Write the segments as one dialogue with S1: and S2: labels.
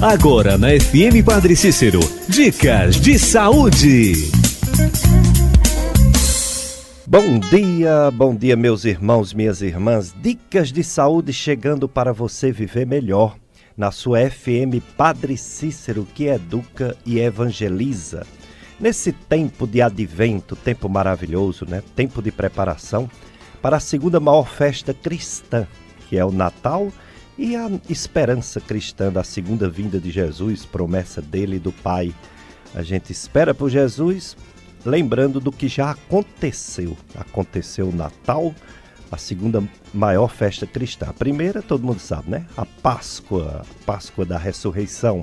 S1: Agora na FM Padre Cícero, dicas de saúde.
S2: Bom dia meus irmãos, minhas irmãs. Dicas de saúde chegando para você viver melhor na sua FM Padre Cícero, que educa e evangeliza. Nesse tempo de advento, tempo maravilhoso, né? Tempo de preparação para a segunda maior festa cristã, que é o Natal, e a esperança cristã da segunda vinda de Jesus, promessa dele e do Pai. A gente espera por Jesus, lembrando do que já aconteceu. Aconteceu o Natal, a segunda maior festa cristã. A primeira, todo mundo sabe, né? A Páscoa da ressurreição.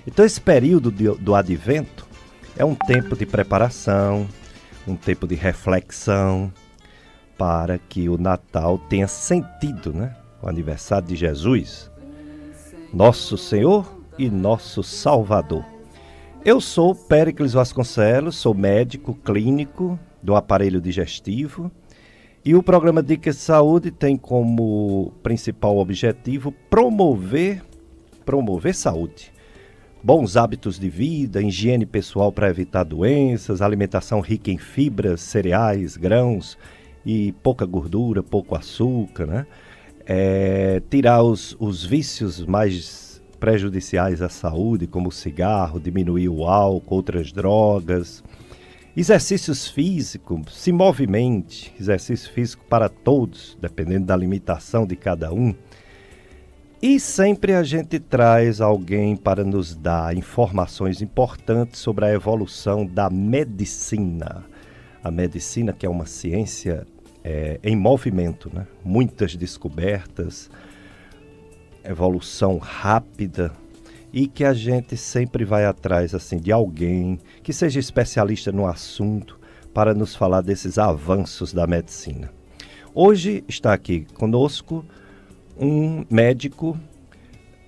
S2: Então esse período do advento é um tempo de preparação, um tempo de reflexão, para que o Natal tenha sentido, né? O aniversário de Jesus, nosso Senhor e nosso Salvador. Eu sou Péricles Vasconcelos, sou médico clínico do aparelho digestivo e o programa Dicas de Saúde tem como principal objetivo promover saúde. Bons hábitos de vida, higiene pessoal para evitar doenças, alimentação rica em fibras, cereais, grãos e pouca gordura, pouco açúcar, né? Tirar os vícios mais prejudiciais à saúde, como o cigarro, diminuir o álcool, outras drogas. Exercícios físicos, se movimente, exercício físico para todos, dependendo da limitação de cada um. E sempre a gente traz alguém para nos dar informações importantes sobre a evolução da medicina. A medicina, que é uma ciência em movimento, né? Muitas descobertas, evolução rápida, e que a gente sempre vai atrás assim, de alguém que seja especialista no assunto para nos falar desses avanços da medicina. Hoje está aqui conosco um médico,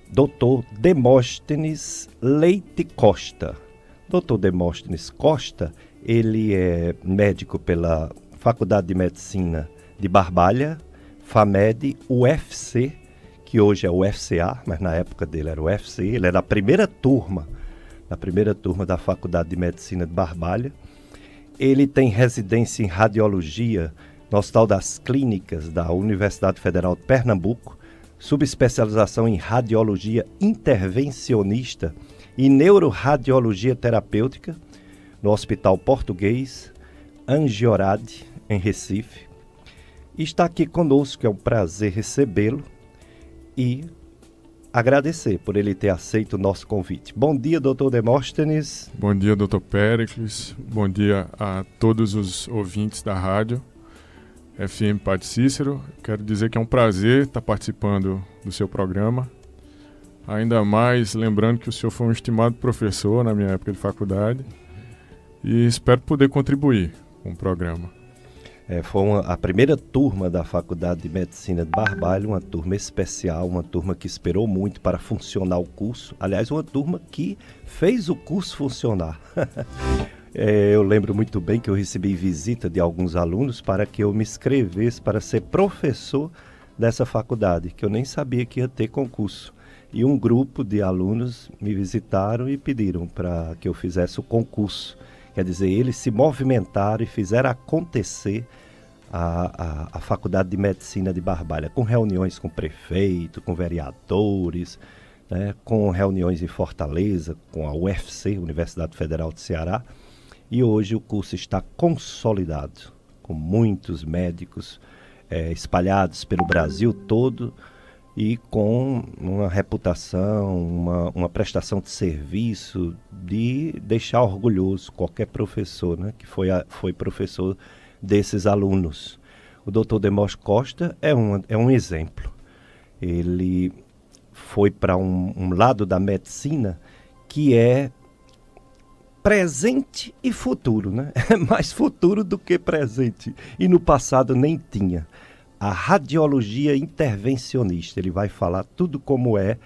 S2: Dr. Demóstenes Leite Costa. Dr. Demóstenes Costa, ele é médico pela Faculdade de Medicina de Barbalha, FAMED, UFC, que hoje é o UFCA, mas na época dele era o UFC. Ele é da primeira turma da Faculdade de Medicina de Barbalha. Ele tem residência em radiologia no Hospital das Clínicas da Universidade Federal de Pernambuco, subespecialização em radiologia intervencionista e neuroradiologia terapêutica no Hospital Português Angiorade, em Recife. Está aqui conosco, é um prazer recebê-lo e agradecer por ele ter aceito o nosso convite. Bom dia, doutor Demóstenes.
S3: Bom dia, doutor Péricles. Bom dia a todos os ouvintes da rádio FM Padre Cícero. Quero dizer que é um prazer estar participando do seu programa. Ainda mais lembrando que o senhor foi um estimado professor na minha época de faculdade e espero poder contribuir com o programa.
S2: Foi a primeira turma da Faculdade de Medicina de Barbalha, uma turma especial, uma turma que esperou muito para funcionar o curso. Aliás, uma turma que fez o curso funcionar. Eu lembro muito bem que eu recebi visita de alguns alunos para que eu me inscrevesse para ser professor dessa faculdade, que eu nem sabia que ia ter concurso. E um grupo de alunos me visitaram e pediram para que eu fizesse o concurso. Quer dizer, eles se movimentaram e fizeram acontecer a Faculdade de Medicina de Barbalha, com reuniões com prefeito, com vereadores, né, com reuniões em Fortaleza, com a UFC, Universidade Federal de Ceará. E hoje o curso está consolidado, com muitos médicos espalhados pelo Brasil todo e com uma reputação, uma prestação de serviço de deixar orgulhoso qualquer professor, né, que foi professor desses alunos. O Dr. Demóstenes Costa é um exemplo. Ele foi para um lado da medicina que é presente e futuro, né? É mais futuro do que presente. E no passado nem tinha. A radiologia intervencionista, ele vai falar tudo como é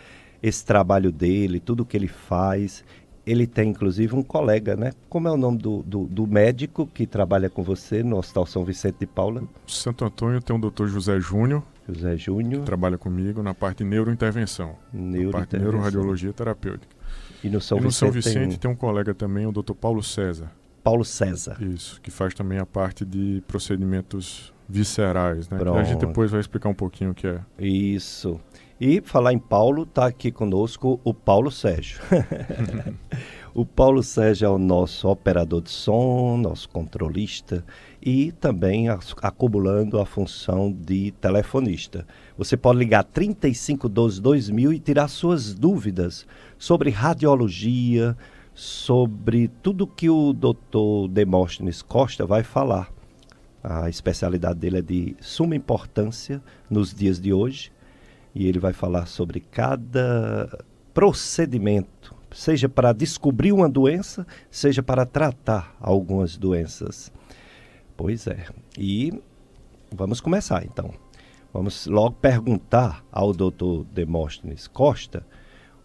S2: esse trabalho dele, tudo que ele faz. Ele tem, inclusive, um colega, né? Como é o nome do médico que trabalha com você no Hospital São Vicente de Paula?
S3: Santo Antônio tem o Dr. José Júnior
S2: José Júnior.
S3: Trabalha comigo na parte de neurointervenção. Na parte de neuroradiologia terapêutica.
S2: E no São
S3: Vicente tem um colega também, o Dr. Paulo César.
S2: Paulo César.
S3: Isso, que faz também a parte de procedimentos viscerais, né?
S2: Pronto.
S3: A gente depois vai explicar um pouquinho o que é.
S2: Isso. E falar em Paulo, está aqui conosco o Paulo Sérgio. O Paulo Sérgio é o nosso operador de som, nosso controlista e também acumulando a função de telefonista. Você pode ligar 3512-2000 e tirar suas dúvidas sobre radiologia, sobre tudo que o Dr. Demóstenes Costa vai falar. A especialidade dele é de suma importância nos dias de hoje e ele vai falar sobre cada procedimento, seja para descobrir uma doença, seja para tratar algumas doenças. Pois é. E vamos começar, então. Vamos logo perguntar ao Dr. Demóstenes Costa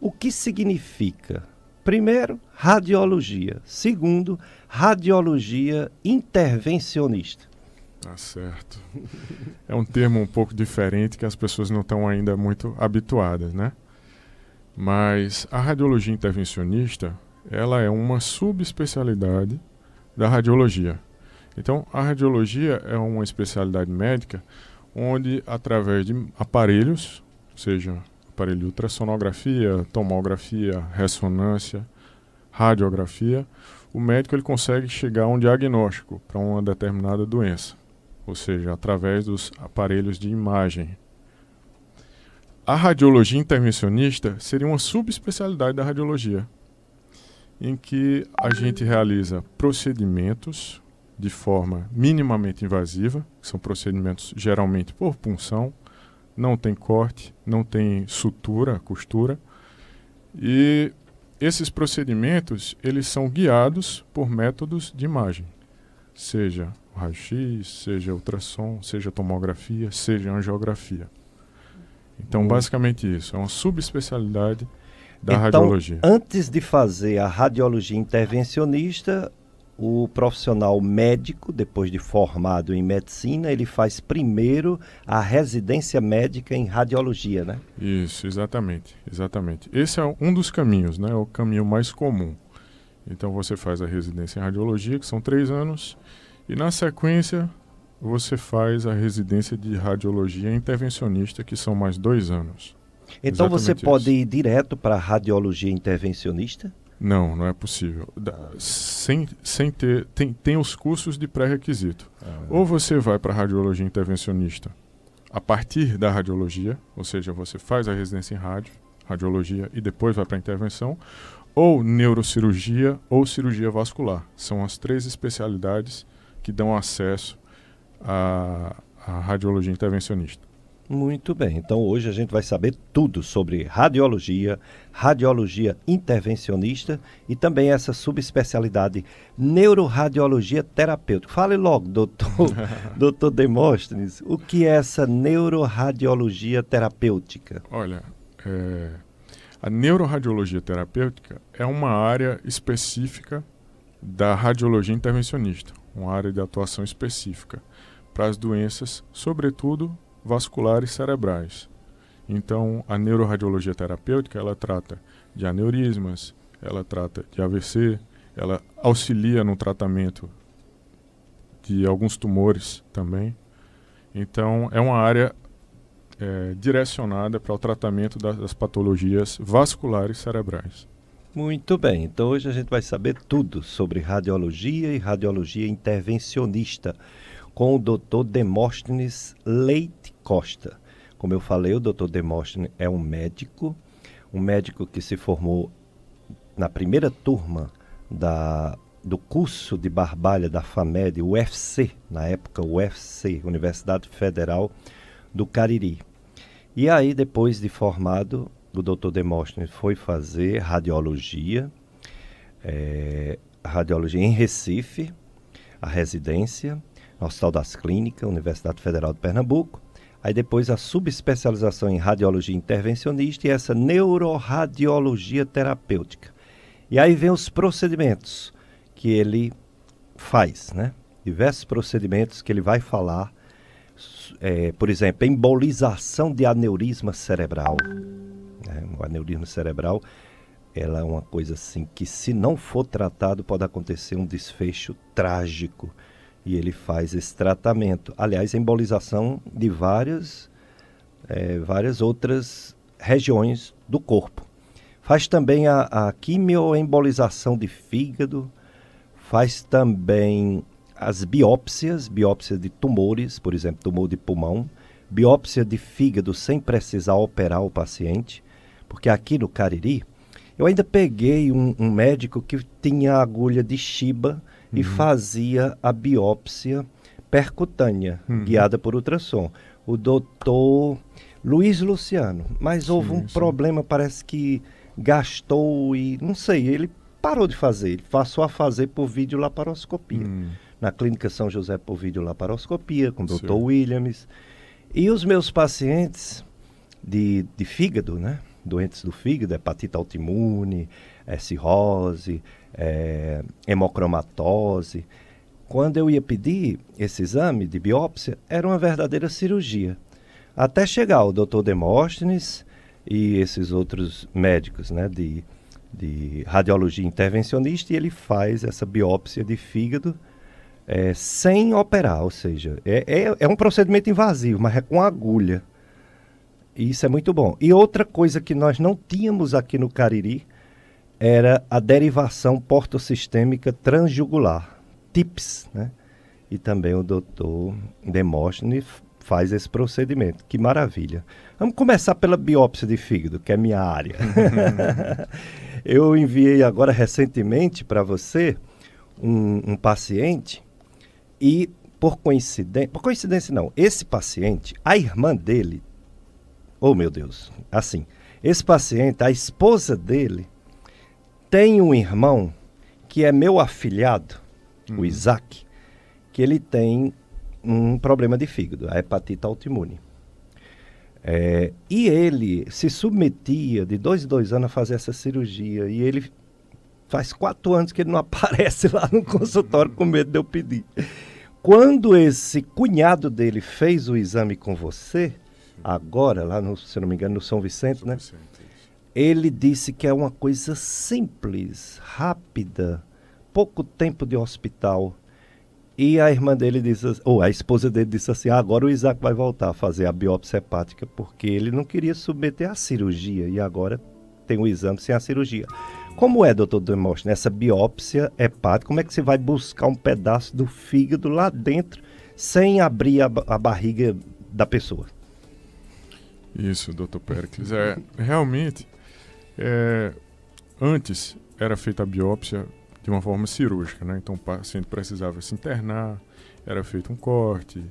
S2: o que significa, primeiro, radiologia. Segundo, radiologia intervencionista.
S3: Tá certo. É um termo um pouco diferente que as pessoas não estão ainda muito habituadas, né? Mas a radiologia intervencionista, ela é uma subespecialidade da radiologia. Então, a radiologia é uma especialidade médica onde, através de aparelhos, seja aparelho de ultrassonografia, tomografia, ressonância, radiografia, o médico ele consegue chegar a um diagnóstico para uma determinada doença, ou seja, através dos aparelhos de imagem. A radiologia intervencionista seria uma subespecialidade da radiologia, em que a gente realiza procedimentos de forma minimamente invasiva, que são procedimentos geralmente por punção, não tem corte, não tem sutura, costura, e esses procedimentos eles são guiados por métodos de imagem, seja o raio-x, seja ultrassom, seja tomografia, seja angiografia. Então, basicamente isso, é uma subespecialidade da radiologia.
S2: Antes de fazer a radiologia intervencionista, o profissional médico, depois de formado em medicina, ele faz primeiro a residência médica em radiologia, né?
S3: Isso, exatamente. Esse é um dos caminhos, né? É o caminho mais comum. Então, você faz a residência em radiologia, que são 3 anos, e na sequência você faz a residência de radiologia intervencionista, que são mais 2 anos.
S2: Então
S3: Exatamente
S2: você pode
S3: isso.
S2: ir direto para a radiologia intervencionista?
S3: Não, não é possível. Sem ter, tem os cursos de pré-requisito. Ou você vai para a radiologia intervencionista a partir da radiologia, ou seja, você faz a residência em radiologia e depois vai para a intervenção, ou neurocirurgia ou cirurgia vascular. São as 3 especialidades que dão acesso à radiologia intervencionista.
S2: Muito bem, então hoje a gente vai saber tudo sobre radiologia, radiologia intervencionista e também essa subespecialidade neuroradiologia terapêutica. Fale logo, doutor Demóstenes, o que é essa neuroradiologia terapêutica?
S3: Olha, a neuroradiologia terapêutica é uma área específica da radiologia intervencionista, uma área de atuação específica para as doenças, sobretudo vasculares cerebrais. Então, a neuroradiologia terapêutica, ela trata de aneurismas, ela trata de AVC, ela auxilia no tratamento de alguns tumores também. Então, é uma área direcionada para o tratamento das patologias vasculares cerebrais.
S2: Muito bem, então hoje a gente vai saber tudo sobre radiologia e radiologia intervencionista com o Dr. Demóstenes Leite Costa. Como eu falei, o Dr. Demóstenes é um médico que se formou na primeira turma do curso de Barbalha da FAMED, UFC, na época UFC, Universidade Federal do Cariri. E aí, depois de formado, o Dr. Demóstenes foi fazer radiologia em Recife, a residência, no Hospital das Clínicas, Universidade Federal de Pernambuco. Aí depois a subespecialização em radiologia intervencionista e essa neuroradiologia terapêutica. E aí vem os procedimentos que ele faz, né? Diversos procedimentos que ele vai falar Por exemplo, embolização de aneurisma cerebral. O aneurisma cerebral, ela é uma coisa assim que, se não for tratado, pode acontecer um desfecho trágico. E ele faz esse tratamento. Aliás, embolização de várias outras regiões do corpo. Faz também a quimioembolização de fígado, faz também as biópsias de tumores, por exemplo, tumor de pulmão, biópsia de fígado sem precisar operar o paciente, porque aqui no Cariri, eu ainda peguei um médico que tinha agulha de Shiba e fazia a biópsia percutânea, guiada por ultrassom. O doutor Luiz Luciano, mas houve um problema, parece que gastou e, não sei, ele parou de fazer, ele passou a fazer por videolaparoscopia. Na Clínica São José por videolaparoscopia, com o doutor Williams. E os meus pacientes de fígado, né? Doentes do fígado, hepatite autoimune, cirrose, hemocromatose. Quando eu ia pedir esse exame de biópsia, era uma verdadeira cirurgia. Até chegar o doutor Demóstenes e esses outros médicos, né, de radiologia intervencionista, e ele faz essa biópsia de fígado sem operar, ou seja, é um procedimento invasivo, mas é com agulha. E isso é muito bom. E outra coisa que nós não tínhamos aqui no Cariri era a derivação portosistêmica transjugular, TIPS, né? E também o doutor Demóstenes faz esse procedimento. Que maravilha. Vamos começar pela biópsia de fígado, que é minha área. Eu enviei agora recentemente para você um paciente e, por coincidência não, esse paciente, a irmã dele, oh meu Deus, assim, esse paciente, a esposa dele, tem um irmão que é meu afilhado, o Isaac, que ele tem um problema de fígado, a hepatite autoimune. E ele se submetia de 2 em 2 anos a fazer essa cirurgia, e ele faz 4 anos que ele não aparece lá no consultório com medo de eu pedir. Quando esse cunhado dele fez o exame com você, agora, lá no, se não me engano, no São Vicente, né? Ele disse que é uma coisa simples, rápida, pouco tempo de hospital. E a irmã dele disse, ou a esposa dele disse assim, agora o Isaac vai voltar a fazer a biópsia hepática, porque ele não queria submeter à cirurgia, e agora tem o exame sem a cirurgia. Como é, doutor Demóstenes, nessa biópsia hepática, como é que você vai buscar um pedaço do fígado lá dentro, sem abrir a barriga da pessoa?
S3: Isso, doutor Péricles. Realmente, antes era feita a biópsia de uma forma cirúrgica, né? Então o paciente precisava se internar, era feito um corte,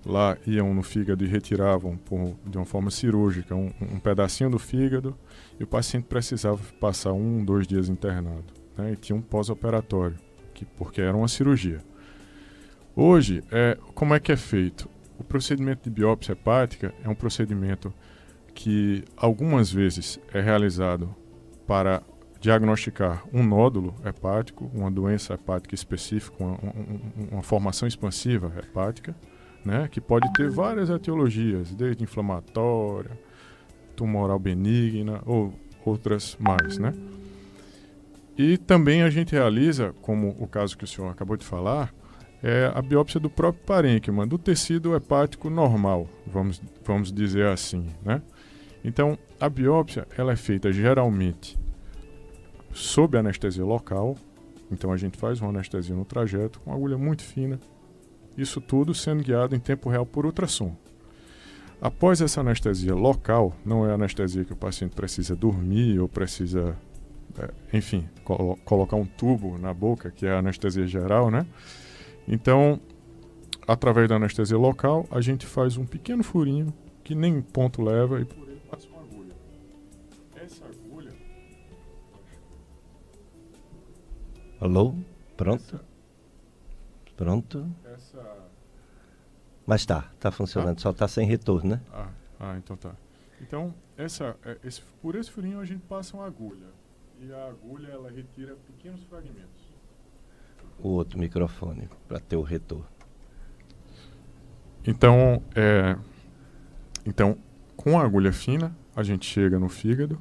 S3: lá iam no fígado e retiravam de uma forma cirúrgica um pedacinho do fígado, e o paciente precisava passar 1, 2 dias internado, né? E tinha um pós-operatório, porque era uma cirurgia. Hoje, como é que é feito? O procedimento de biópsia hepática é um procedimento que algumas vezes é realizado para diagnosticar um nódulo hepático, uma doença hepática específica, uma formação expansiva hepática, né, que pode ter várias etiologias, desde inflamatória, tumoral benigna ou outras mais, né? E também a gente realiza, como o caso que o senhor acabou de falar, a biópsia do próprio parênquima, do tecido hepático normal, vamos dizer assim, né? Então, a biópsia ela é feita geralmente sob anestesia local. Então a gente faz uma anestesia no trajeto com uma agulha muito fina, isso tudo sendo guiado em tempo real por ultrassom. Após essa anestesia local, não é a anestesia que o paciente precisa dormir ou precisa, enfim, colocar um tubo na boca, que é a anestesia geral, né? Então, através da anestesia local, a gente faz um pequeno furinho que nem ponto leva e por ele passa uma agulha. Essa agulha...
S2: Alô? Pronto? Pronto? Mas tá funcionando, só tá sem retorno, né?
S3: Então tá. Então, por esse furinho a gente passa uma agulha. E a agulha, ela retira pequenos fragmentos.
S2: O outro microfone, para ter o retorno.
S3: Então, com a agulha fina, a gente chega no fígado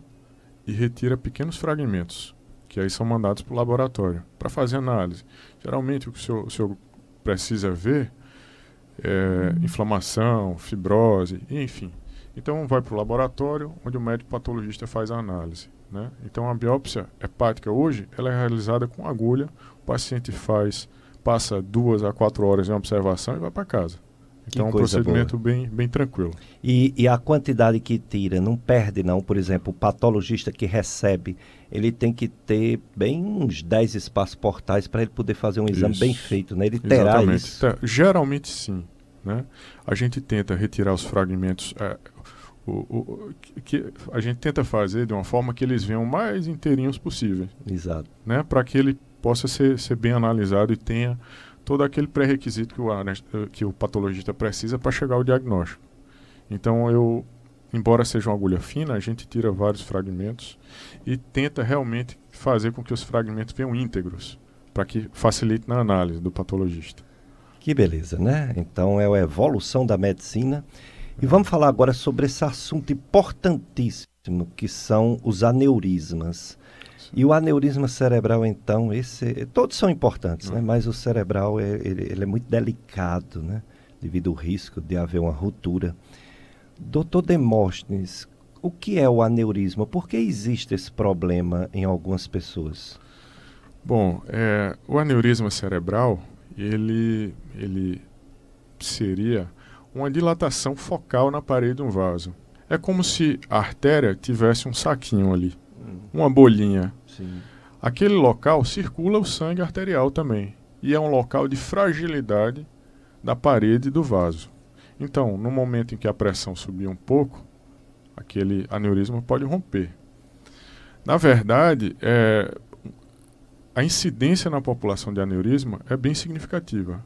S3: e retira pequenos fragmentos, que aí são mandados para o laboratório para fazer análise. Geralmente o que o senhor precisa ver é inflamação, fibrose, enfim. Então vai para o laboratório, onde o médico patologista faz a análise, né? Então a biópsia hepática hoje ela é realizada com agulha, o paciente passa 2 a 4 horas em observação e vai para casa. Então é um procedimento bem tranquilo.
S2: E a quantidade que tira não perde não? Por exemplo, o patologista que recebe, ele tem que ter bem uns 10 espaços portais para ele poder fazer um exame bem feito, né? Ele terá isso?
S3: Geralmente sim, né? A gente tenta retirar os fragmentos, que a gente tenta fazer de uma forma que eles venham mais inteirinhos possível.
S2: Exato.
S3: Né? Para que ele possa ser bem analisado e tenha todo aquele pré-requisito que o patologista precisa para chegar ao diagnóstico. Então, embora seja uma agulha fina, a gente tira vários fragmentos e tenta realmente fazer com que os fragmentos venham íntegros, para que facilite na análise do patologista.
S2: Que beleza, né? Então, é a evolução da medicina. E vamos falar agora sobre esse assunto importantíssimo, que são os aneurismas. E o aneurisma cerebral, então, todos são importantes, né? Mas o cerebral ele é muito delicado, né? Devido ao risco de haver uma ruptura. Doutor Demóstenes, o que é o aneurisma? Por que existe esse problema em algumas pessoas?
S3: Bom, o aneurisma cerebral, ele seria uma dilatação focal na parede de um vaso. É como se a artéria tivesse um saquinho ali, uma bolinha.
S2: Sim.
S3: Aquele local circula o sangue arterial também. E é um local de fragilidade da parede do vaso. Então, no momento em que a pressão subir um pouco, aquele aneurisma pode romper. Na verdade, a incidência na população de aneurisma é bem significativa.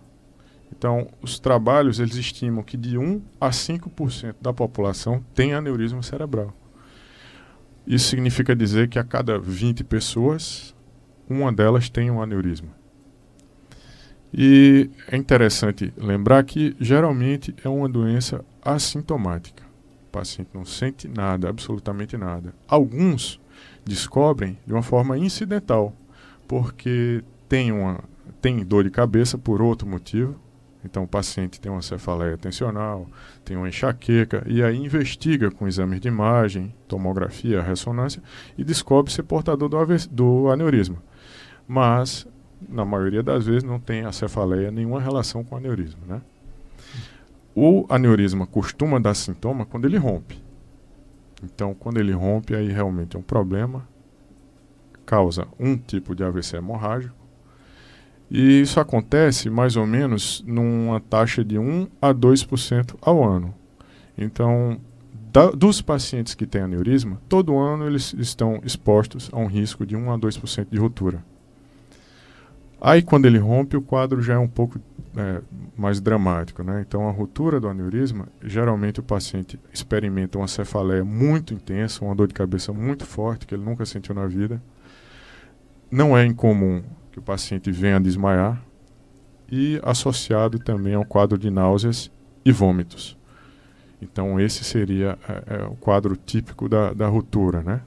S3: Então, os trabalhos eles estimam que de 1 a 5% da população tem aneurisma cerebral. Isso significa dizer que a cada 20 pessoas, uma delas tem um aneurisma. E é interessante lembrar que geralmente é uma doença assintomática. O paciente não sente nada, absolutamente nada. Alguns descobrem de uma forma incidental, porque tem dor de cabeça por outro motivo. Então o paciente tem uma cefaleia tensional, tem uma enxaqueca, e aí investiga com exames de imagem, tomografia, ressonância, e descobre ser portador do aneurisma. Mas, na maioria das vezes, não tem a cefaleia nenhuma relação com o aneurisma, né? O aneurisma costuma dar sintoma quando ele rompe. Então, quando ele rompe, aí realmente é um problema, causa um tipo de AVC hemorrágico, e isso acontece mais ou menos numa taxa de 1 a 2% ao ano. Então, dos pacientes que têm aneurisma, todo ano eles estão expostos a um risco de 1 a 2% de ruptura. Aí, quando ele rompe, o quadro já é um pouco mais dramático, né? Então, a ruptura do aneurisma, geralmente o paciente experimenta uma cefaleia muito intensa, uma dor de cabeça muito forte, que ele nunca sentiu na vida. Não é incomum que o paciente venha a desmaiar, e associado também ao quadro de náuseas e vômitos. Então esse seria o quadro típico da ruptura, né?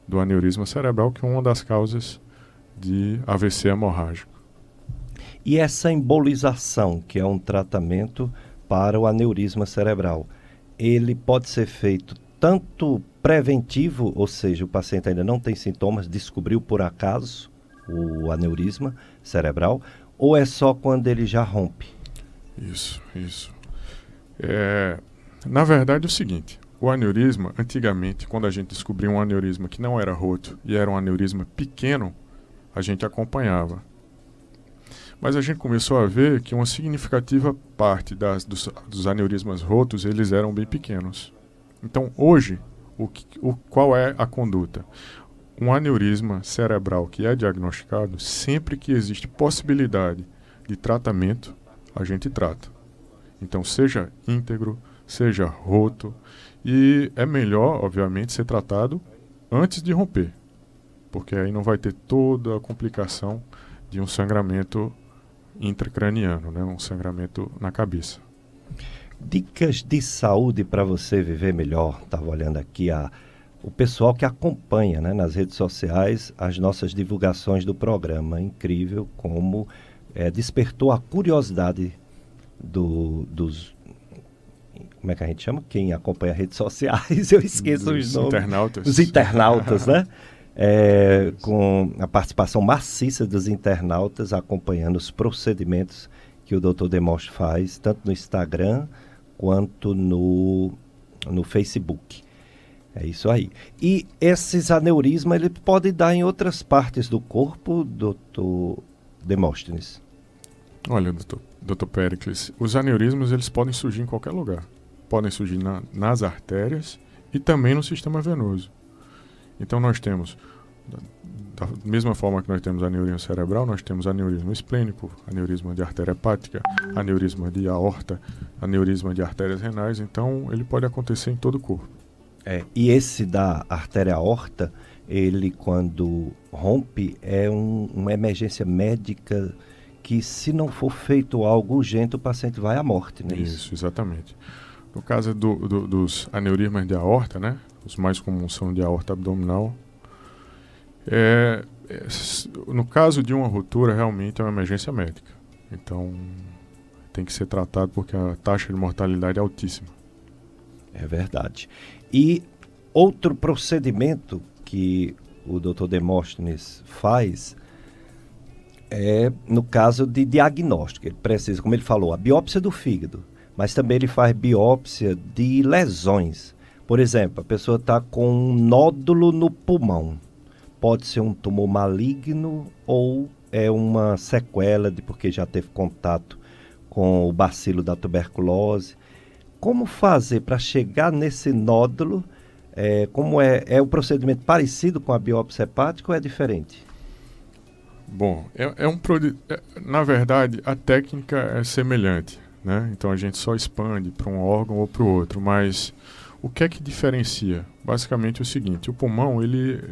S3: Do aneurisma cerebral, que é uma das causas de AVC hemorrágico.
S2: E essa embolização, que é um tratamento para o aneurisma cerebral, ele pode ser feito tanto preventivo, ou seja, o paciente ainda não tem sintomas, descobriu por acaso o aneurisma cerebral, ou é só quando ele já rompe? Isso.
S3: Na verdade é o seguinte, o aneurisma, antigamente, quando a gente descobriu um aneurisma que não era roto e era um aneurisma pequeno, a gente acompanhava. Mas a gente começou a ver que uma significativa parte dos aneurismas rotos, eles eram bem pequenos. Então hoje, qual é a conduta? Um aneurisma cerebral que é diagnosticado, sempre que existe possibilidade de tratamento, a gente trata. Então, seja íntegro, seja roto, e é melhor, obviamente, ser tratado antes de romper, porque aí não vai ter toda a complicação de um sangramento intracraniano, né? Um sangramento na cabeça.
S2: Dicas de saúde para você viver melhor. Estava olhando aqui o pessoal que acompanha, né, nas redes sociais as nossas divulgações do programa. Incrível como despertou a curiosidade dos... Como é que a gente chama? Quem acompanha redes sociais, eu esqueço os nomes.
S3: Internautas.
S2: Os internautas, né? Com a participação maciça dos internautas acompanhando os procedimentos que o Dr. Demóstenes faz, tanto no Instagram quanto no Facebook. É isso aí. E esses aneurismas, ele pode dar em outras partes do corpo, Dr. Demóstenes?
S3: Olha, Dr. Péricles, os aneurismas eles podem surgir em qualquer lugar. Podem surgir nas artérias e também no sistema venoso. Então nós temos, da mesma forma que nós temos aneurisma cerebral, nós temos aneurisma esplênico, aneurisma de artéria hepática, aneurisma de aorta, aneurisma de artérias renais. Então ele pode acontecer em todo o corpo.
S2: E esse da artéria aorta, ele quando rompe é uma emergência médica que, se não for feito algo urgente, o paciente vai à morte, não é isso?
S3: Isso, exatamente. No caso dos aneurismas de aorta, né, os mais comuns são de aorta abdominal. No caso de uma ruptura, realmente é uma emergência médica. Então, tem que ser tratado porque a taxa de mortalidade é altíssima.
S2: É verdade. E outro procedimento que o Dr. Demóstenes faz no caso de diagnóstico. Ele precisa, como ele falou, a biópsia do fígado, mas também ele faz biópsia de lesões. Por exemplo, a pessoa está com um nódulo no pulmão. Pode ser um tumor maligno ou é uma sequela porque já teve contato com o bacilo da tuberculose. Como fazer para chegar nesse nódulo? Como é o procedimento parecido com a biópsia hepática ou é diferente?
S3: Bom, na verdade, a técnica é semelhante, né? Então a gente só expande para um órgão ou para o outro, mas o que é que diferencia? Basicamente é o seguinte: o pulmão,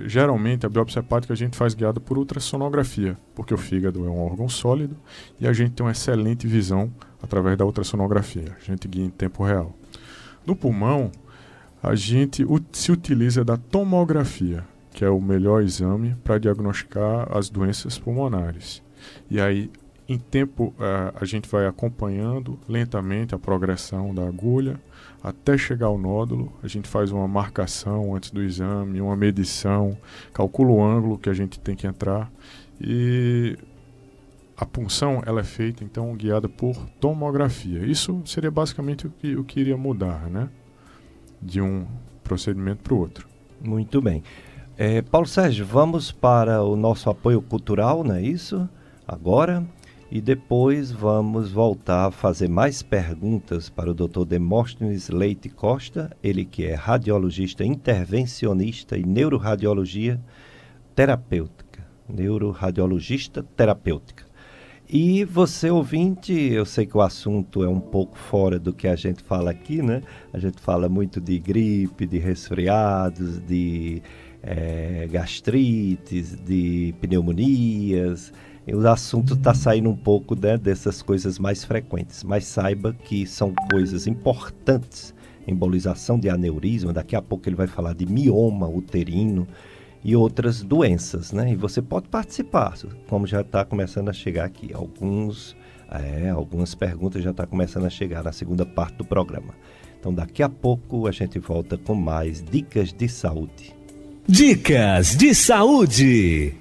S3: geralmente a biópsia hepática a gente faz guiada por ultrassonografia, porque o fígado é um órgão sólido e a gente tem uma excelente visão através da ultrassonografia, a gente guia em tempo real. No pulmão, a gente se utiliza da tomografia, que é o melhor exame para diagnosticar as doenças pulmonares. E aí, em tempo, a gente vai acompanhando lentamente a progressão da agulha até chegar ao nódulo. A gente faz uma marcação antes do exame, uma medição, calcula o ângulo que a gente tem que entrar. E a punção ela é feita, então, guiada por tomografia. Isso seria basicamente o que iria mudar, né? De um procedimento para o outro.
S2: Muito bem. Paulo Sérgio, vamos para o nosso apoio cultural, não é isso? Agora, e depois vamos voltar a fazer mais perguntas para o Dr. Demóstenes Leite Costa, ele que é radiologista intervencionista e neuroradiologista terapêutica. E você, ouvinte, eu sei que o assunto é um pouco fora do que a gente fala aqui, né? A gente fala muito de gripe, de resfriados, de gastrites, de pneumonias. E o assunto está saindo um pouco, né, dessas coisas mais frequentes. Mas saiba que são coisas importantes. Embolização de aneurisma, daqui a pouco ele vai falar de mioma uterino e outras doenças, né? E você pode participar, como já está começando a chegar aqui. Algumas perguntas já estão começando a chegar na segunda parte do programa. Então daqui a pouco a gente volta com mais dicas de saúde.
S1: Dicas de saúde.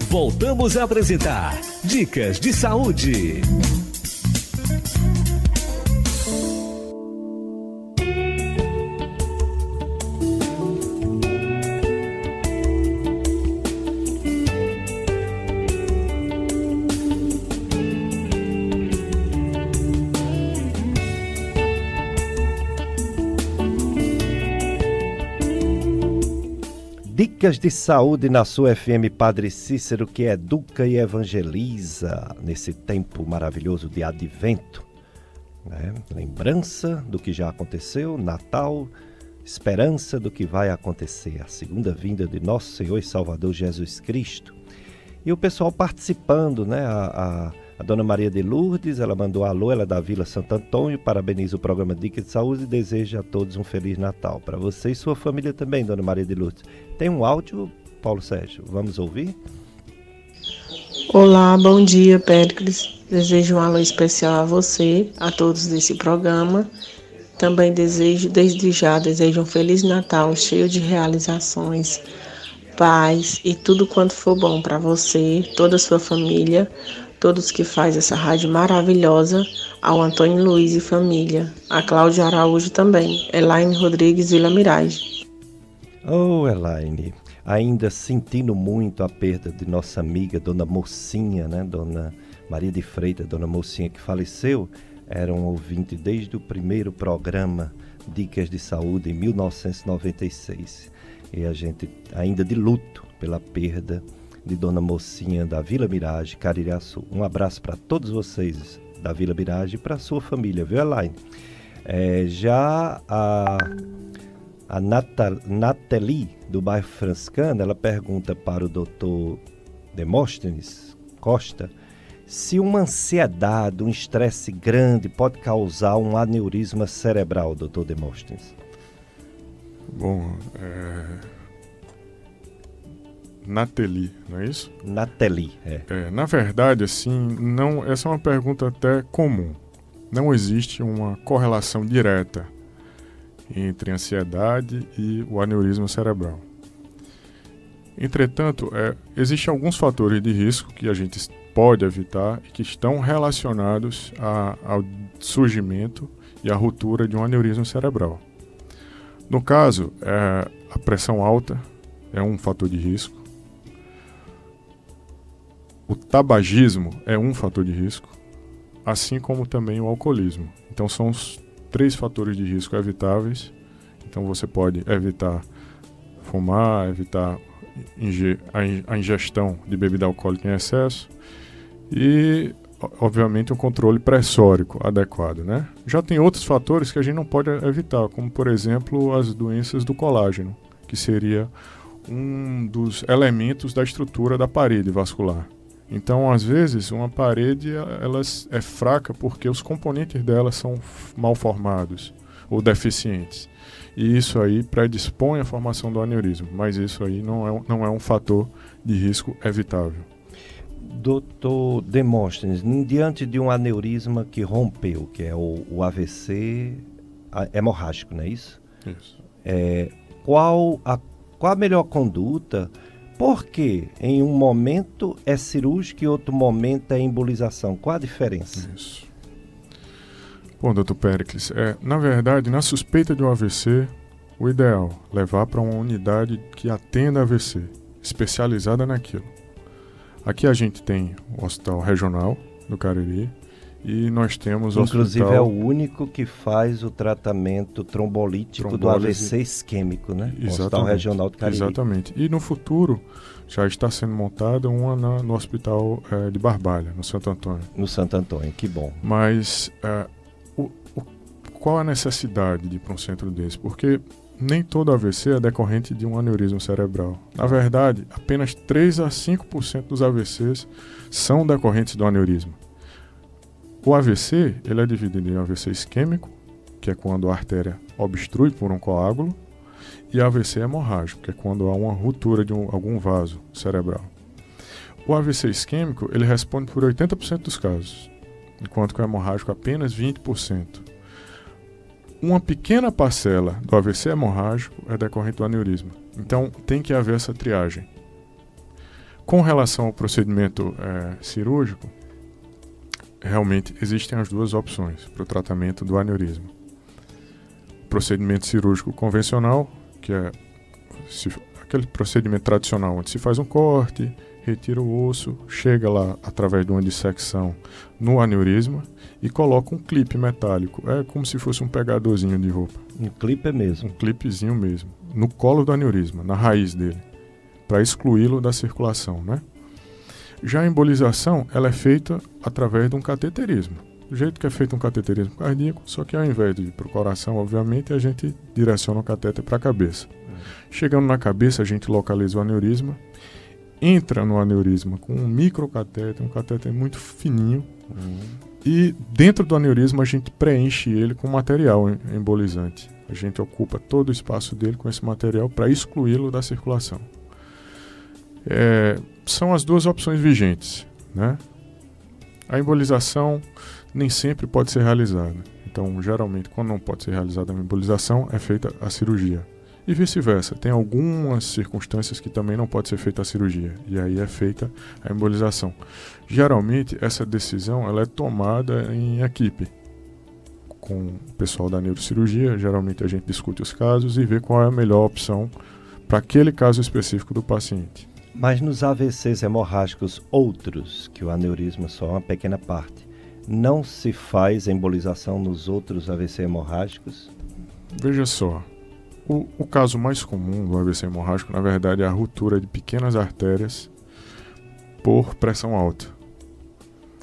S1: Voltamos a apresentar Dicas de Saúde.
S2: Dicas de saúde na sua FM Padre Cícero, que educa e evangeliza nesse tempo maravilhoso de advento, né? Lembrança do que já aconteceu, Natal, esperança do que vai acontecer, a segunda vinda de nosso Senhor e Salvador Jesus Cristo. E o pessoal participando, né? A A dona Maria de Lourdes, ela mandou alô, ela é da Vila Santo Antônio, parabeniza o programa Dicas de Saúde e deseja a todos um Feliz Natal. Para você e sua família também, dona Maria de Lourdes. Tem um áudio, Paulo Sérgio, vamos ouvir?
S4: Olá, bom dia, Péricles. Desejo um alô especial a você, a todos desse programa. Também desejo um Feliz Natal, cheio de realizações, paz e tudo quanto for bom para você, toda a sua família, todos que fazem essa rádio maravilhosa, ao Antônio Luiz e família, a Cláudia Araújo também, Elaine Rodrigues, Vila Mirage.
S2: Oh, Elaine, ainda sentindo muito a perda de nossa amiga, dona Mocinha, né? Dona Maria de Freitas, dona Mocinha, que faleceu, era um ouvinte desde o primeiro programa Dicas de Saúde, em 1996. E a gente ainda de luto pela perda de dona Mocinha da Vila Mirage, Caririaçu. Um abraço para todos vocês da Vila Mirage e para a sua família, viu, Elaine? Já a Nathalie, do bairro Franciscano, ela pergunta para o doutor Demóstenes Costa se uma ansiedade, um estresse grande pode causar um aneurisma cerebral, doutor Demóstenes.
S3: Bom, Nathalie, não é isso?
S2: Nathalie,
S3: na verdade, assim, não, essa é uma pergunta até comum. Não existe uma correlação direta entre a ansiedade e o aneurisma cerebral. Entretanto, existem alguns fatores de risco que a gente pode evitar e que estão relacionados ao surgimento e à ruptura de um aneurisma cerebral. No caso, a pressão alta é um fator de risco. O tabagismo é um fator de risco, assim como também o alcoolismo. Então são os 3 fatores de risco evitáveis. Então você pode evitar fumar, evitar a ingestão de bebida alcoólica em excesso e, obviamente, um controle pressórico adequado, né? Já tem outros fatores que a gente não pode evitar, como, por exemplo, as doenças do colágeno, que seria um dos elementos da estrutura da parede vascular. Então, às vezes, uma parede ela é fraca porque os componentes dela são mal formados ou deficientes. E isso aí predispõe à formação do aneurisma, mas isso aí não é um fator de risco evitável.
S2: Doutor Demóstenes, diante de um aneurisma que rompeu, que é o AVC hemorrágico, não é isso?
S3: Isso.
S2: Qual a melhor conduta? Porque em um momento é cirúrgico e outro momento é embolização. Qual a diferença?
S3: Isso. Bom, doutor Péricles, na verdade, na suspeita de um AVC, o ideal é levar para uma unidade que atenda AVC, especializada naquilo. Aqui a gente tem o Hospital Regional do Cariri e nós temos o
S2: Inclusive
S3: hospital...
S2: é o único que faz o tratamento trombolítico do AVC isquêmico, né?
S3: Exatamente.
S2: O Hospital Regional do Cariri.
S3: Exatamente. E no futuro já está sendo montada uma no Hospital de Barbalha, no Santo Antônio.
S2: No Santo Antônio, que bom.
S3: Mas qual a necessidade de ir para um centro desse? Porque nem todo AVC é decorrente de um aneurisma cerebral. Na verdade, apenas 3 a 5% dos AVCs são decorrentes do aneurisma. O AVC, ele é dividido em AVC isquêmico, que é quando a artéria obstrui por um coágulo, e AVC hemorrágico, que é quando há uma ruptura de algum vaso cerebral. O AVC isquêmico, ele responde por 80% dos casos, enquanto que o hemorrágico apenas 20%. Uma pequena parcela do AVC hemorrágico é decorrente do aneurisma. Então, tem que haver essa triagem. Com relação ao procedimento cirúrgico, realmente existem as 2 opções para o tratamento do aneurisma. Procedimento cirúrgico convencional, que é aquele procedimento tradicional onde se faz um corte, retira o osso, chega lá através de uma dissecção no aneurisma e coloca um clipe metálico. É como se fosse um pegadorzinho de roupa.
S2: Um clipe mesmo.
S3: Um clipezinho mesmo. No colo do aneurisma, na raiz dele, para excluí-lo da circulação, né? Já a embolização, ela é feita através de um cateterismo. Do jeito que é feito um cateterismo cardíaco, só que ao invés de ir para o coração, obviamente, a gente direciona o catéter para a cabeça. Chegando na cabeça, a gente localiza o aneurisma. entra no aneurisma com um microcatéter, um catéter muito fininho, e dentro do aneurisma a gente preenche ele com material embolizante. A gente ocupa todo o espaço dele com esse material para excluí-lo da circulação. São as duas opções vigentes, né? A embolização nem sempre pode ser realizada. Então, geralmente, quando não pode ser realizada a embolização, é feita a cirurgia. E vice-versa. Tem algumas circunstâncias que também não pode ser feita a cirurgia. E aí é feita a embolização. Geralmente, essa decisão ela é tomada em equipe. Com o pessoal da neurocirurgia, geralmente a gente discute os casos e vê qual é a melhor opção para aquele caso específico do paciente.
S2: Mas nos AVCs hemorrágicos outros, que o aneurisma só é uma pequena parte, não se faz embolização nos outros AVC hemorrágicos?
S3: Veja só, o caso mais comum do AVC hemorrágico, na verdade, é a ruptura de pequenas artérias por pressão alta.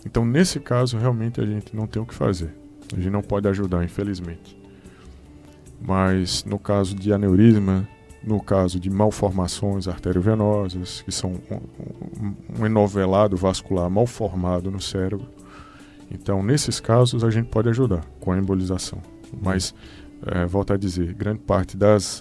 S3: Então, nesse caso, realmente a gente não tem o que fazer. A gente não pode ajudar, infelizmente. Mas no caso de aneurisma, no caso de malformações arteriovenosas, que são um enovelado vascular mal formado no cérebro, então nesses casos a gente pode ajudar com a embolização. Mas, volto a dizer, grande parte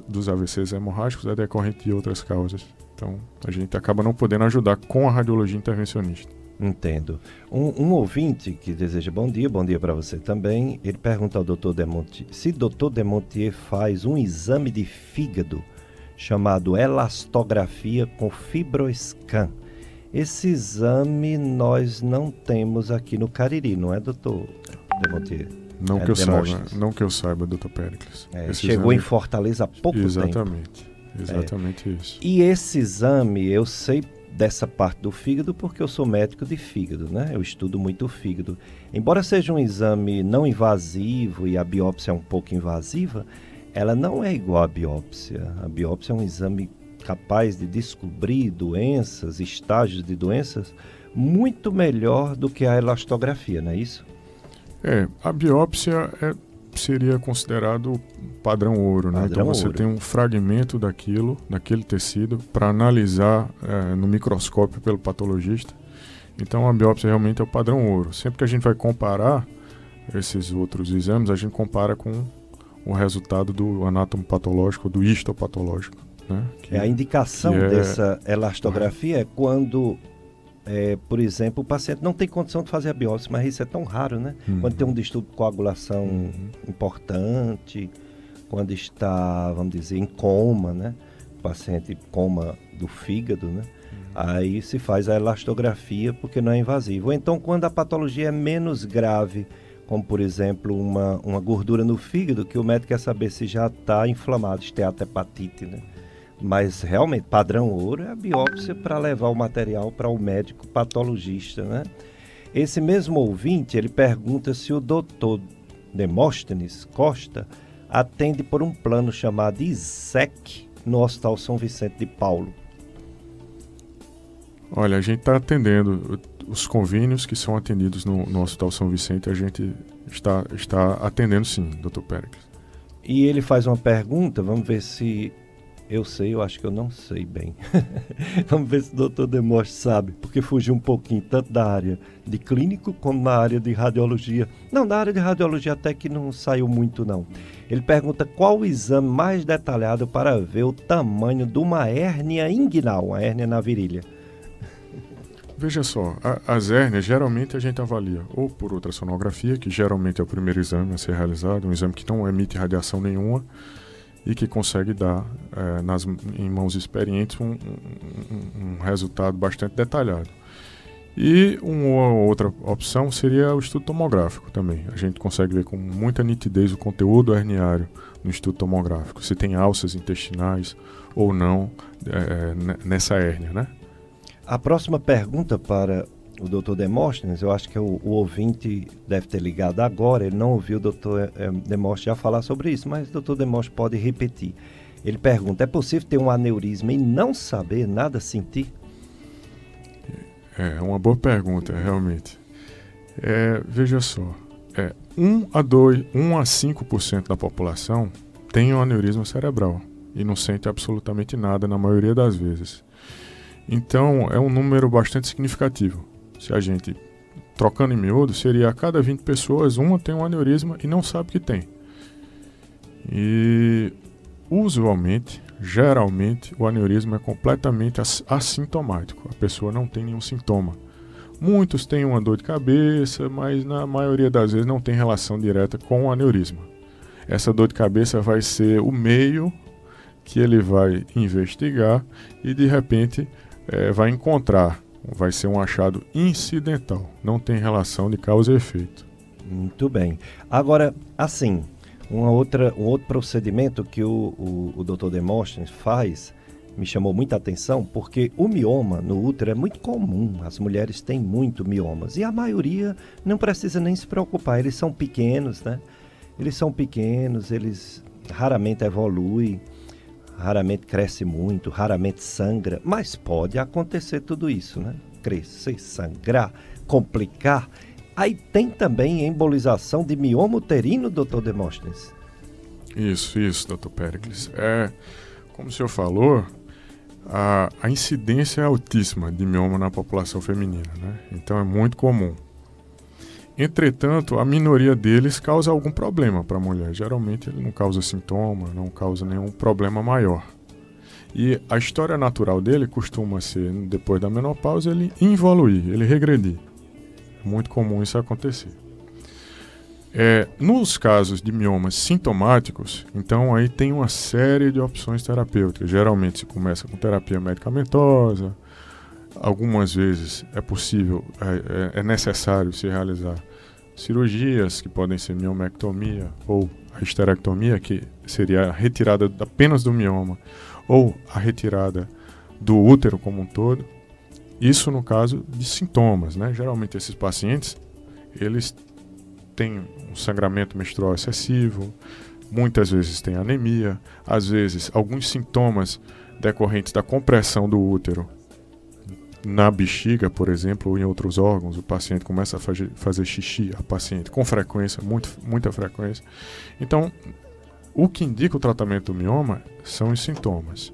S3: dos AVCs hemorrágicos é decorrente de outras causas. Então a gente acaba não podendo ajudar com a radiologia intervencionista.
S2: Entendo. Um ouvinte que deseja bom dia para você também, ele pergunta ao Dr. Demontier se Dr. Demontier faz um exame de fígado chamado elastografia com fibroscan. Esse exame nós não temos aqui no Cariri, não é, Dr. Demontier?
S3: Não que eu saiba, Dr. Péricles.
S2: Chegou em Fortaleza há pouco tempo.
S3: Exatamente isso.
S2: E esse exame, eu sei dessa parte do fígado porque eu sou médico de fígado, né? Eu estudo muito o fígado. Embora seja um exame não invasivo e a biópsia é um pouco invasiva, ela não é igual à biópsia. A biópsia é um exame capaz de descobrir doenças, estágios de doenças, muito melhor do que a elastografia, não é isso?
S3: A biópsia seria considerado padrão ouro, né? Então você tem um fragmento daquele tecido para analisar no microscópio pelo patologista. Então a biópsia realmente é o padrão ouro. Sempre que a gente vai comparar esses outros exames, a gente compara com o resultado do anatomopatológico, do histopatológico, né?
S2: A indicação dessa elastografia é quando, por exemplo, o paciente não tem condição de fazer a biópsia, mas isso é tão raro, né? Quando tem um distúrbio de coagulação importante, quando está, vamos dizer, em coma, né? O paciente coma do fígado, né? Aí se faz a elastografia porque não é invasivo. Ou então quando a patologia é menos grave, como por exemplo uma gordura no fígado, que o médico quer saber se já está inflamado, esteatohepatite, né? Mas realmente, padrão ouro é a biópsia para levar o material para o médico patologista, né? Esse mesmo ouvinte, ele pergunta se o doutor Demóstenes Costa atende por um plano chamado ISEC no Hospital São Vicente de Paulo.
S3: Olha, a gente está atendendo os convênios que são atendidos no Hospital São Vicente, a gente está atendendo sim, Dr. Péricles.
S2: E ele faz uma pergunta, vamos ver se eu sei, eu acho que eu não sei bem. Vamos ver se o doutor Demóstenes sabe, porque fugiu um pouquinho, tanto da área de clínico como na área de radiologia. Não, na área de radiologia até que não saiu muito não. Ele pergunta qual o exame mais detalhado para ver o tamanho de uma hérnia inguinal, uma hérnia na virilha.
S3: Veja só, as hérnias geralmente a gente avalia ou por ultrassonografia, que geralmente é o primeiro exame a ser realizado, um exame que não emite radiação nenhuma e que consegue dar em mãos experientes um resultado bastante detalhado. E uma outra opção seria o estudo tomográfico também. A gente consegue ver com muita nitidez o conteúdo herniário no estudo tomográfico, se tem alças intestinais ou não nessa hérnia, né?
S2: A próxima pergunta para o Dr. Demóstenes, eu acho que o ouvinte deve ter ligado agora, ele não ouviu o Dr. Demóstenes já falar sobre isso, mas o Dr. Demóstenes pode repetir. Ele pergunta, é possível ter um aneurisma e não saber nada, sentir?
S3: É uma boa pergunta, realmente. Veja só, 1 a 5% da população tem um aneurisma cerebral e não sente absolutamente nada na maioria das vezes. Então, é um número bastante significativo. Se a gente, trocando em miúdo, seria a cada 20 pessoas, uma tem um aneurisma e não sabe que tem. E, usualmente, geralmente, o aneurisma é completamente assintomático. A pessoa não tem nenhum sintoma. Muitos têm uma dor de cabeça, mas na maioria das vezes não tem relação direta com o aneurisma. Essa dor de cabeça vai ser o meio que ele vai investigar e, de repente, vai encontrar. Vai ser um achado incidental, não tem relação de causa e efeito.
S2: Muito bem. Agora, assim, um outro procedimento que o Dr. Demóstenes faz me chamou muita atenção, porque o mioma no útero é muito comum, as mulheres têm muito miomas, e a maioria não precisa nem se preocupar, eles são pequenos, né? Eles são pequenos, eles raramente evoluem, raramente cresce muito, raramente sangra, mas pode acontecer tudo isso, né? Crescer, sangrar, complicar. Aí tem também embolização de mioma uterino, doutor Demóstenes?
S3: Isso, doutor Péricles. Como o senhor falou, a incidência é altíssima de mioma na população feminina, né? Então é muito comum. Entretanto, a minoria deles causa algum problema para a mulher. Geralmente ele não causa sintoma, não causa nenhum problema maior. E a história natural dele costuma ser, depois da menopausa, ele involuir, ele regredir. É muito comum isso acontecer. Nos casos de miomas sintomáticos, então aí tem uma série de opções terapêuticas. Geralmente se começa com terapia medicamentosa. Algumas vezes é possível, é necessário se realizar cirurgias que podem ser miomectomia ou a histerectomia, que seria a retirada apenas do mioma, ou a retirada do útero como um todo. Isso no caso de sintomas, né? Geralmente esses pacientes, eles têm um sangramento menstrual excessivo, muitas vezes têm anemia, às vezes alguns sintomas decorrentes da compressão do útero na bexiga, por exemplo, ou em outros órgãos. O paciente começa a fazer xixi, a paciente com frequência, muita frequência. Então, o que indica o tratamento do mioma são os sintomas.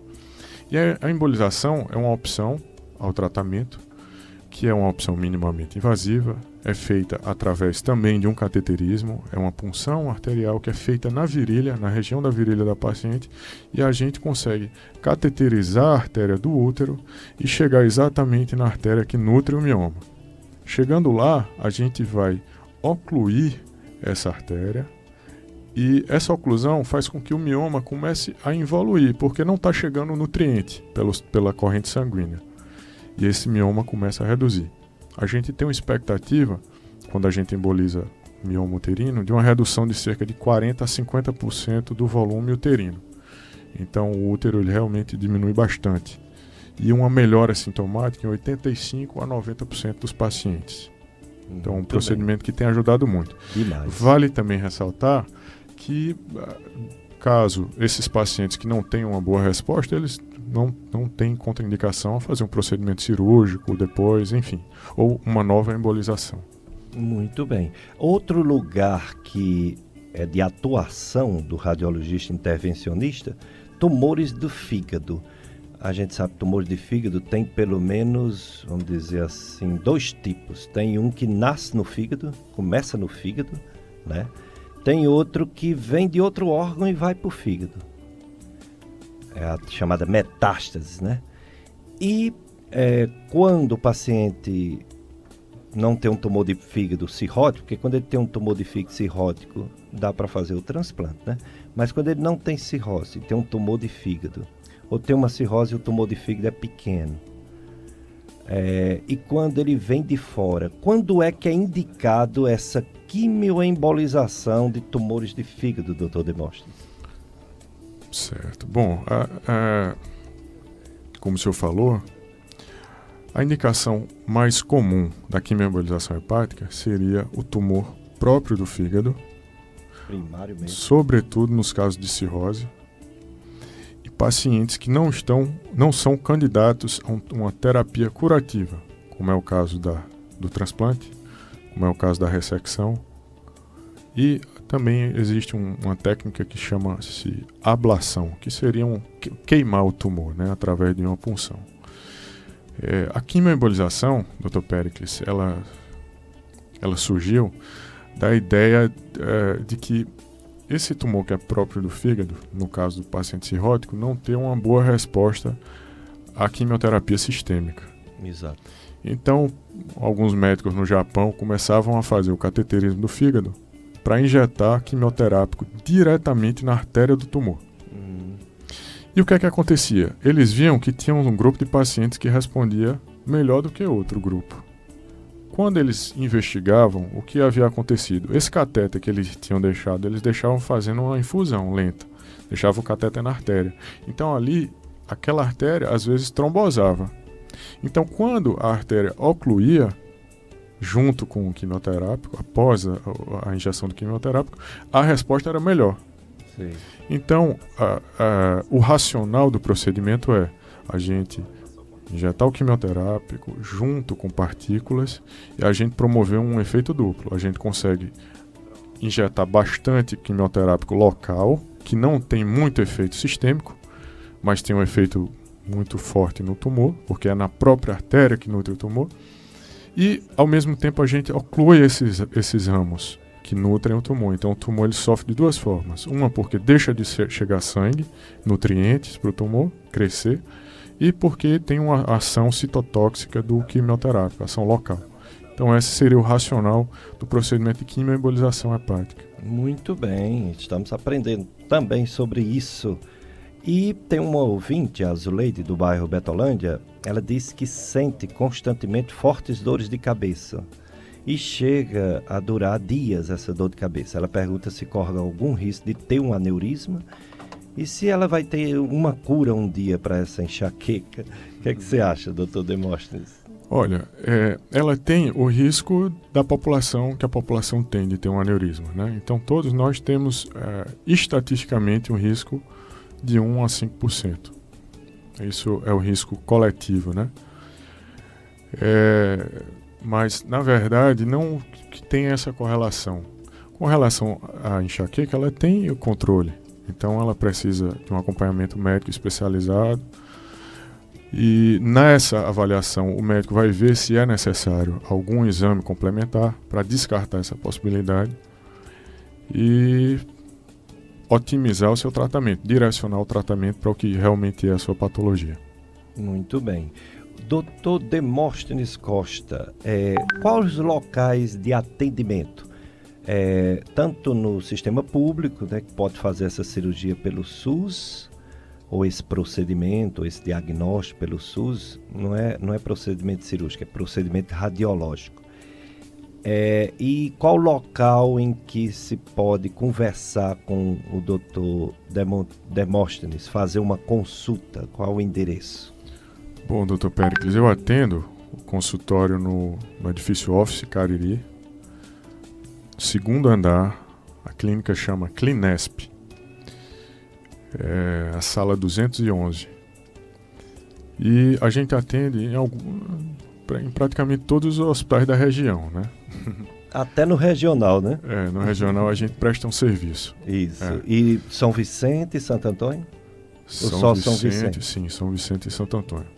S3: E a embolização é uma opção ao tratamento, que é uma opção minimamente invasiva, é feita através também de um cateterismo, é uma punção arterial que é feita na virilha, na região da virilha da paciente, e a gente consegue cateterizar a artéria do útero e chegar exatamente na artéria que nutre o mioma. Chegando lá, a gente vai ocluir essa artéria, e essa oclusão faz com que o mioma comece a involuir, porque não está chegando nutriente pela corrente sanguínea. E esse mioma começa a reduzir. A gente tem uma expectativa, quando a gente emboliza mioma uterino, de uma redução de cerca de 40% a 50% do volume uterino. Então o útero ele realmente diminui bastante. E uma melhora sintomática em 85% a 90% dos pacientes. Então é um procedimento que tem ajudado muito.
S2: Demais.
S3: Vale também ressaltar que, caso esses pacientes que não tenham uma boa resposta, eles não têm contraindicação a fazer um procedimento cirúrgico depois, enfim, ou uma nova embolização.
S2: Muito bem. Outro lugar que é de atuação do radiologista intervencionista, tumores do fígado. A gente sabe que tumores de fígado tem pelo menos, vamos dizer assim, 2 tipos. Tem um que nasce no fígado, começa no fígado, né? Tem outro que vem de outro órgão e vai para o fígado. É a chamada metástase, né? E quando o paciente não tem um tumor de fígado cirrótico, porque quando ele tem um tumor de fígado cirrótico, dá para fazer o transplante, né? Mas quando ele não tem cirrose, tem um tumor de fígado, ou tem uma cirrose e o tumor de fígado é pequeno, e quando ele vem de fora, quando é que é indicado essa quimioembolização de tumores de fígado, doutor Demóstenes?
S3: Certo. Bom, como o senhor falou, a indicação mais comum da quimioembolização hepática seria o tumor próprio do fígado,
S2: primário mesmo, sobretudo
S3: nos casos de cirrose, e pacientes que não são candidatos a uma terapia curativa, como é o caso do transplante, como é o caso da ressecção. E também existe uma técnica que chama-se ablação, que seria queimar o tumor, né, através de uma punção. A quimioembolização, Dr. Péricles, ela surgiu da ideia de que esse tumor que é próprio do fígado, no caso do paciente cirrótico, não tem uma boa resposta à quimioterapia sistêmica.
S2: Exato.
S3: Então, alguns médicos no Japão começavam a fazer o cateterismo do fígado para injetar quimioterápico diretamente na artéria do tumor. E o que é que acontecia? Eles viam que tinha um grupo de pacientes que respondia melhor do que outro grupo. Quando eles investigavam o que havia acontecido, esse catéter que eles tinham deixado, eles deixavam fazendo uma infusão lenta, deixavam o catéter na artéria. Então ali, aquela artéria às vezes trombosava. Então quando a artéria ocluía, junto com o quimioterápico, após a injeção do quimioterápico, a resposta era melhor.
S2: Sim.
S3: Então, o racional do procedimento é a gente injetar o quimioterápico junto com partículas e a gente promover um efeito duplo. A gente consegue injetar bastante quimioterápico local, que não tem muito efeito sistêmico, mas tem um efeito muito forte no tumor, porque é na própria artéria que nutre o tumor. E, ao mesmo tempo, a gente oclui esses ramos que nutrem o tumor. Então, o tumor ele sofre de duas formas. Uma, porque deixa de chegar sangue, nutrientes para o tumor crescer, e porque tem uma ação citotóxica do quimioterápico, ação local. Então, esse seria o racional do procedimento de quimioembolização hepática.
S2: Muito bem, estamos aprendendo também sobre isso. E tem uma ouvinte, a Zuleide, do bairro Betolândia, ela diz que sente constantemente fortes dores de cabeça e chega a durar dias essa dor de cabeça. Ela pergunta se corre algum risco de ter um aneurisma e se ela vai ter uma cura um dia para essa enxaqueca. O que é que você acha, doutor Demóstenes?
S3: Olha, ela tem o risco da população, que a população tem de ter um aneurisma, né? Então todos nós temos estatisticamente um risco de 1 a 5%. Isso é o risco coletivo, né? Mas, na verdade, não que tem essa correlação. Com relação à enxaqueca, ela tem o controle. Então, ela precisa de um acompanhamento médico especializado. E nessa avaliação, o médico vai ver se é necessário algum exame complementar para descartar essa possibilidade e otimizar o seu tratamento, direcionar o tratamento para o que realmente é a sua patologia.
S2: Muito bem. Doutor Demóstenes Costa, quais os locais de atendimento? Tanto no sistema público, né, que pode fazer essa cirurgia pelo SUS, ou esse procedimento, ou esse diagnóstico pelo SUS, não é procedimento cirúrgico, é procedimento radiológico. E qual local em que se pode conversar com o doutor Demóstenes, fazer uma consulta? Qual o endereço?
S3: Bom, doutor Péricles, eu atendo o consultório no edifício Office Cariri, segundo andar. A clínica chama Clinesp, a sala 211. E a gente atende em praticamente todos os hospitais da região, né?
S2: Até no regional, né?
S3: No regional a gente presta um serviço.
S2: Isso. E São Vicente e Santo Antônio? São Vicente?
S3: Sim, São Vicente e Santo Antônio.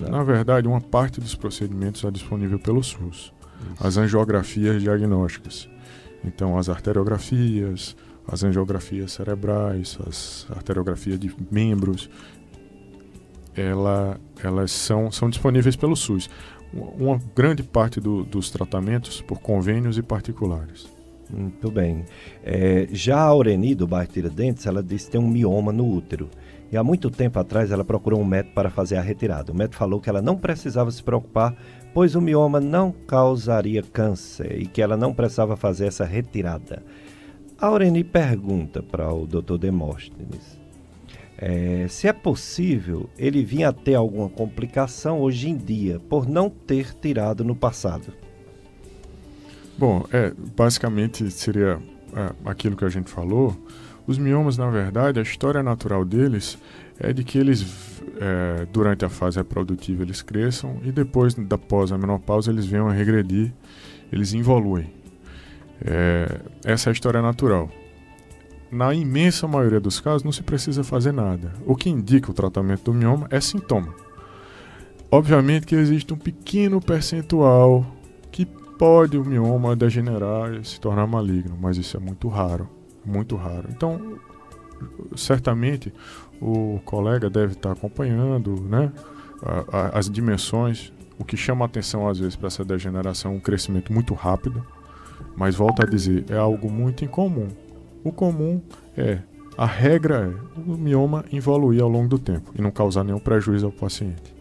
S3: Na verdade, uma parte dos procedimentos é disponível pelo SUS. Isso. As angiografias diagnósticas. Então, as arteriografias, as angiografias cerebrais, as arteriografias de membros, elas são disponíveis pelo SUS. Uma grande parte dos tratamentos por convênios e particulares.
S2: Muito bem. Já a Aureni, do bairro Tiradentes, ela disse que tem um mioma no útero. E há muito tempo atrás ela procurou um médico para fazer a retirada. O médico falou que ela não precisava se preocupar, pois o mioma não causaria câncer e que ela não precisava fazer essa retirada. A Aureni pergunta para o Dr. Demóstenes se é possível ele vir a ter alguma complicação hoje em dia por não ter tirado no passado.
S3: Bom, basicamente seria aquilo que a gente falou. Os miomas, na verdade, a história natural deles é de que eles, durante a fase reprodutiva, eles cresçam e depois, após a menopausa, eles venham a regredir, eles evoluem. Essa é a história natural. Na imensa maioria dos casos, não se precisa fazer nada. O que indica o tratamento do mioma é sintoma. Obviamente que existe um pequeno percentual que pode o mioma degenerar e se tornar maligno, mas isso é muito raro, muito raro. Então, certamente, o colega deve estar acompanhando, né, as dimensões. O que chama a atenção às vezes para essa degeneração é um crescimento muito rápido, mas volto a dizer, é algo muito incomum. O comum a regra é o mioma evoluir ao longo do tempo e não causar nenhum prejuízo ao paciente.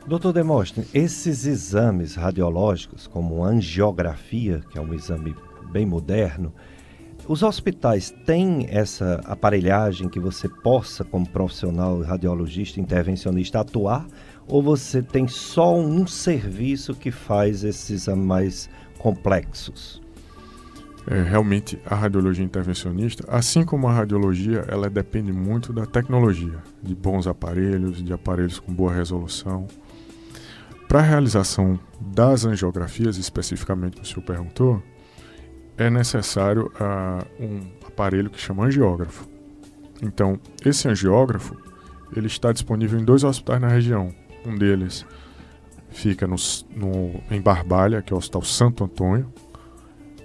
S2: Doutor Demóstenes, esses exames radiológicos, como angiografia, que é um exame bem moderno, os hospitais têm essa aparelhagem que você possa, como profissional radiologista, intervencionista, atuar? Ou você tem só um serviço que faz esses exames mais complexos?
S3: Realmente, a radiologia intervencionista, assim como a radiologia, ela depende muito da tecnologia, de bons aparelhos, de aparelhos com boa resolução. Para a realização das angiografias, especificamente que o senhor perguntou, é necessário um aparelho que chama angiógrafo. Então, esse angiógrafo, ele está disponível em 2 hospitais na região. Um deles fica em Barbalha, que é o Hospital Santo Antônio.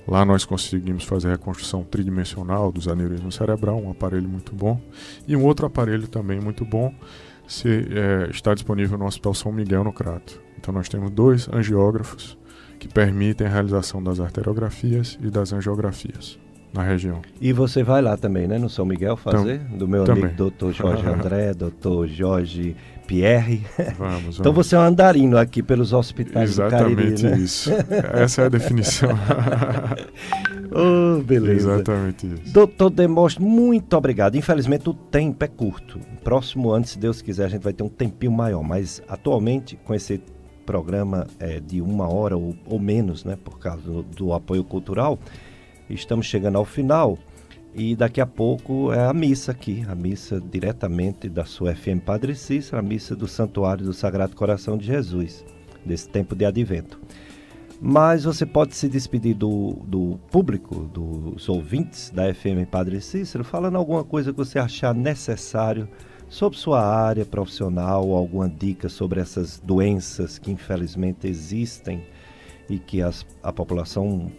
S3: Lá nós conseguimos fazer a reconstrução tridimensional dos aneurismas cerebral, um aparelho muito bom. E um outro aparelho também muito bom está disponível no Hospital São Miguel, no Crato. Então nós temos 2 angiógrafos que permitem a realização das arteriografias e das angiografias na região.
S2: E você vai lá também, né, no São Miguel fazer? Do meu
S3: também.
S2: Amigo Dr. Jorge André, Dr. Jorge Pierre.
S3: Vamos.
S2: Então você é um andarino aqui pelos hospitais do Cariri, né?
S3: Exatamente isso. Essa é a definição.
S2: Oh, beleza.
S3: Exatamente isso.
S2: Doutor Demóstenes, muito obrigado. Infelizmente o tempo é curto. Próximo ano, se Deus quiser, a gente vai ter um tempinho maior. Mas atualmente, com esse programa de 1 hora ou menos, né, por causa do apoio cultural, estamos chegando ao final. E daqui a pouco é a missa aqui, a missa diretamente da sua FM Padre Cícero, a missa do Santuário do Sagrado Coração de Jesus, desse tempo de advento. Mas você pode se despedir do público, dos ouvintes da FM Padre Cícero, falando alguma coisa que você achar necessário sobre sua área profissional, alguma dica sobre essas doenças que infelizmente existem e que a população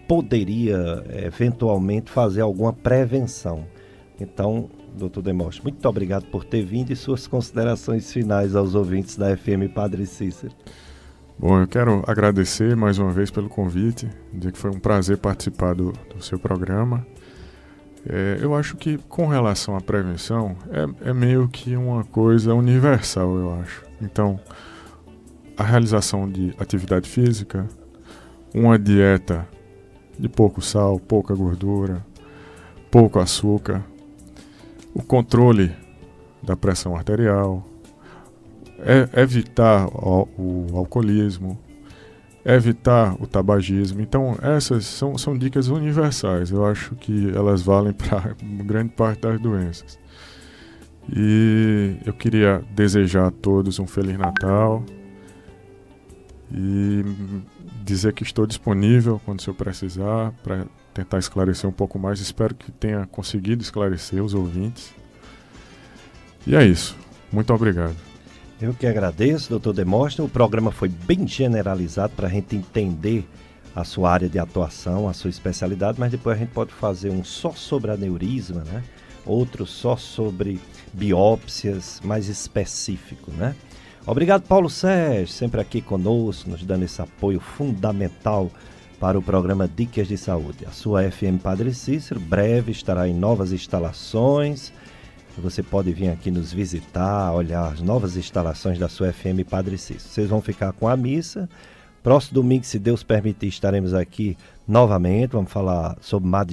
S2: poderia eventualmente fazer alguma prevenção. Então, doutor Demóstenes, muito obrigado por ter vindo e suas considerações finais aos ouvintes da FM Padre Cícero.
S3: Bom, eu quero agradecer mais uma vez pelo convite, dizer que foi um prazer participar do seu programa. Eu acho que com relação à prevenção é meio que uma coisa universal, eu acho. Então, a realização de atividade física, uma dieta de pouco sal, pouca gordura, pouco açúcar, o controle da pressão arterial, evitar o alcoolismo, evitar o tabagismo. Então essas são dicas universais, eu acho que elas valem para grande parte das doenças. E eu queria desejar a todos um Feliz Natal e dizer que estou disponível quando o senhor precisar para tentar esclarecer um pouco mais. Espero que tenha conseguido esclarecer os ouvintes. E é isso. Muito obrigado.
S2: Eu que agradeço, doutor Demóstenes. O programa foi bem generalizado para a gente entender a sua área de atuação, a sua especialidade, mas depois a gente pode fazer um só sobre aneurisma, né? Outro só sobre biópsias, mais específico, né? Obrigado, Paulo Sérgio, sempre aqui conosco, nos dando esse apoio fundamental para o programa Dicas de Saúde. A sua FM Padre Cícero breve estará em novas instalações. Você pode vir aqui nos visitar, olhar as novas instalações da sua FM Padre Cícero. Vocês vão ficar com a missa. Próximo domingo, se Deus permitir, estaremos aqui novamente. Vamos falar sobre